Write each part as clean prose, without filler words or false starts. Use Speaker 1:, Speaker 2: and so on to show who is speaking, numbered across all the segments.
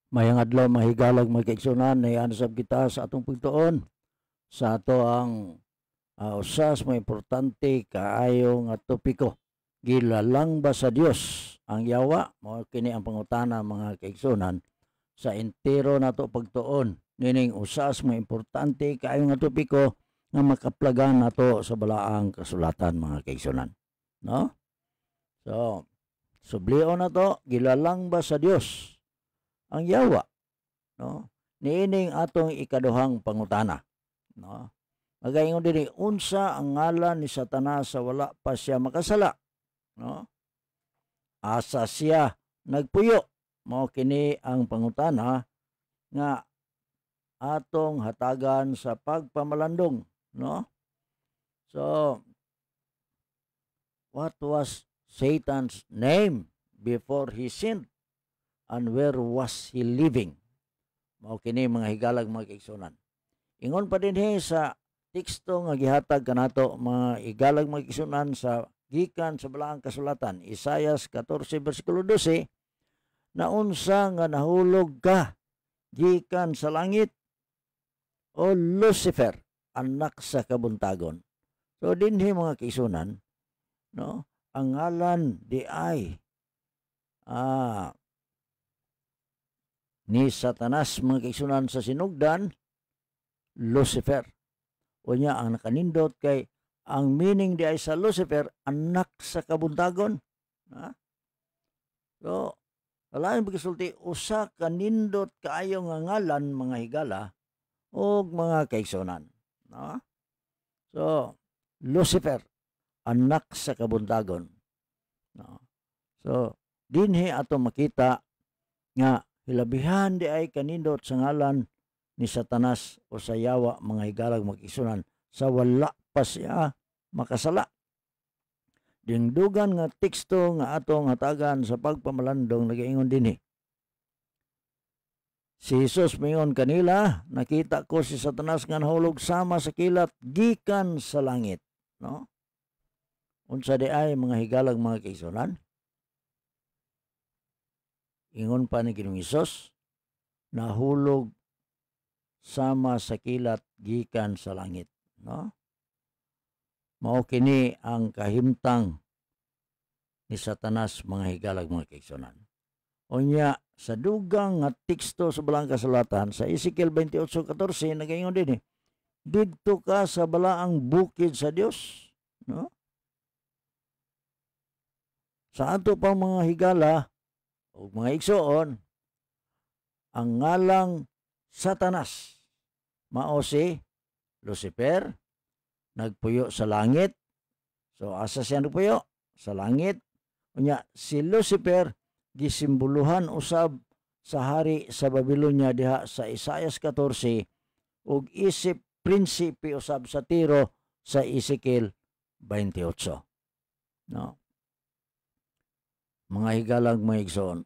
Speaker 1: Mayang adlaw mahigalag magkaigsunan na ansab kita sa atong pagtuon sa ato ang usas mo importante kaayo nga topiko. Gilalang ba sa Dios ang yawa? Mao kini ang pangutana mga kaigsunan sa entero nato pagtuon. Nining usas mo importante kaayo nga topiko nga makaplagan nato sa balaang kasulatan mga kaigsunan. No? So, sublion nato, gilalang ba sa Dios ang yawa, no? Niining atong ikaduhang pangutana, no? Magaingon dinhi unsa ang ngalan ni Satanas sa wala pa siya makasala, no? Asa siya nagpuyo? Mao kini ang pangutana nga atong hatagan sa pagpamalandong, no? So, what was Satan's name before he sinned? And where was he living? Mao kini mga higalag mga kaigsunan. Ingon pa dinhi sa teksto nga gihatag kanato mga higalag mga kaigsunan sa gikan sa balaang kasulatan, Isaias 14 bersikulo 12, na unsa nga nahulog ka gikan sa langit o Lucifer, anak sa kabuntagon. So dinhi mga kaigsunan, no? Ang ngalan di ay ni Satanas mga kaigsunan sa sinugdan, Lucifer. Unya ang nakanindot kay ang meaning di ay sa Lucifer, anak sa kabuntagon. Ha? So, alain pagkasulti, usa kanindot kaayo nga ngalan mga higala o mga kaigsunan. No? So, Lucifer, anak sa kabuntagon. No? So, dinhi ato makita nga hilabihan di ay kanindot sa ngalan ni Satanas o sa yawa mga higalag mag-isunan sa wala pa siya makasala. Dingdugan nga teksto nga atong hatagan sa pagpamalandong nagaingon dinhi. Si Jesus mingon kanila, nakita ko si Satanas nga nahulog sama sa kilat gikan sa langit, no? Unsa di ay mga higalag mga kaigsunan? Ingon pa ni Ginoong Hesus, nahulog sama sa kilat gikan sa langit, no? Mao kini ang kahimtang ni Satanas mga higalag mga kaigsunan. Unya sa dugang nga teksto sa balaang kasulatan sa Ezekiel 28:14 nagaingon din didto ka sa balaang bukid sa Dios, no? Sa ato pang mga higala o mga igsoon, ang ngalang Satanas mao si Lucifer, nagpuyo sa langit. So asa siya nagpuyo? Sa langit. Unya si Lucifer gisimboluhan usab sa hari sa Babylonia diha sa Isaias 14 ug isip prinsipe usab sa Tiro sa Ezekiel 28. No? Mga higalang mga igsoon,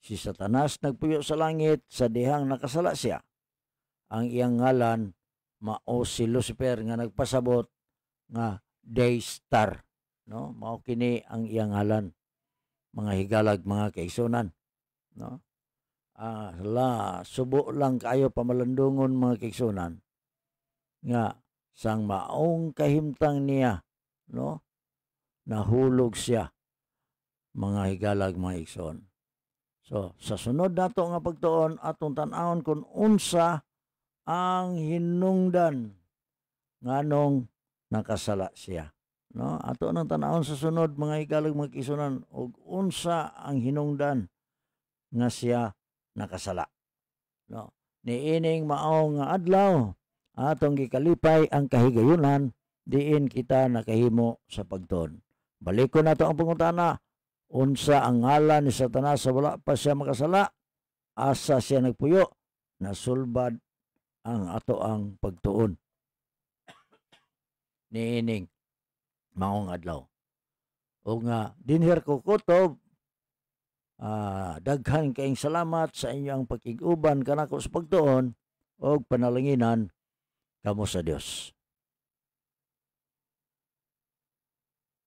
Speaker 1: si Satanas nagpuyo sa langit sa dihang nakasala siya. Ang iyang ngalan mao si Lucifer nga nagpasabot nga day star, no? Mao kini ang iyang ngalan mga higalag mga kaigsunan, no? Subo lang kayo pamalandungon mga kaigsunan nga sang maong kahimtang niya, no? Nahulog siya mga higalag mga igsoon. So, sa sunod nato nga pagtuon atong tan-awon kung unsa ang hinungdan nganong nakasala siya. No? Ato nang tan-awon sa sunod mga higalag mga igsoon ug unsa ang hinungdan nga siya nakasala. No? Niining mao nga adlaw atong gikalipay ang kahigayunan diin kita nakahimo sa pagtuon. Balikon nato ang pangutana, unsa ang ngalan ni Satanas sa wala pa siya makasala? Asa siya nagpuyo? Nasulbad ang ato ang pagtuon. Niining maong adlaw. O nga, dinher ko kutob, daghan kaing salamat sa inyong pag-iguban kanako sa pagtuon o panalanginan kamo sa Dios.